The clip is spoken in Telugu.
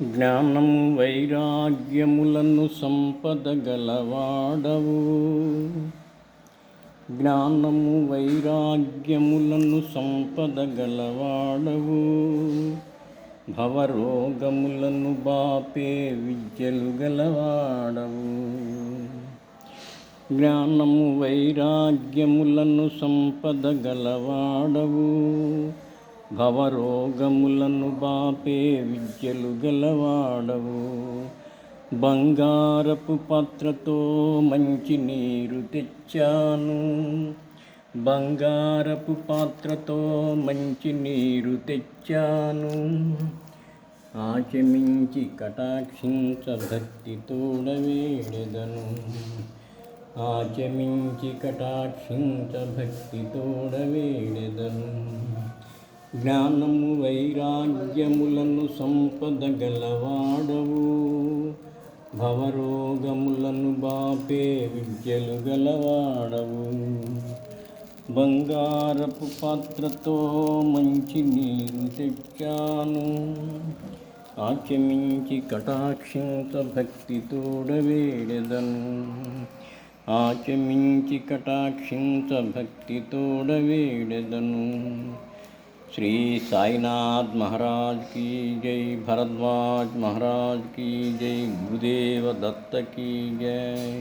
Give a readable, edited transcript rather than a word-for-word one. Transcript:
జ్ఞానము వైరాగ్యములను సంపదగలవాడవు. జ్ఞానము వైరాగ్యములను సంపదగలవాడవు. భవరోగములను బాపే విద్యలు గలవాడవు. జ్ఞానము వైరాగ్యములను సంపదగలవాడవు. భవరోగములను బాపే విద్యలు గలవాడవు. బంగారపు పాత్రతో మంచి నీరు తెచ్చాను. బంగారపు పాత్రతో మంచి నీరు తెచ్చాను. ఆచమించి కటాక్షించ భక్తితోడ వేడెదను. ఆచమించి కటాక్షించ భక్తితోడ వేడెదను. జ్ఞానము వైరాగ్యములను సంపదగలవాడవు. భవరోగములను బాపే విద్యలు గలవాడవు. బంగారపు పాత్రతో మంచి నీరు తెచ్చాను. ఆచమించి కటాక్షించ భక్తితోడ వేడెదను. ఆచమించి కటాక్షించ భక్తితోడ వేడెదను. श्री साईनाथ महाराज की जय, भरद्वाज महाराज की जय, गुरुदेव दत्त की जय।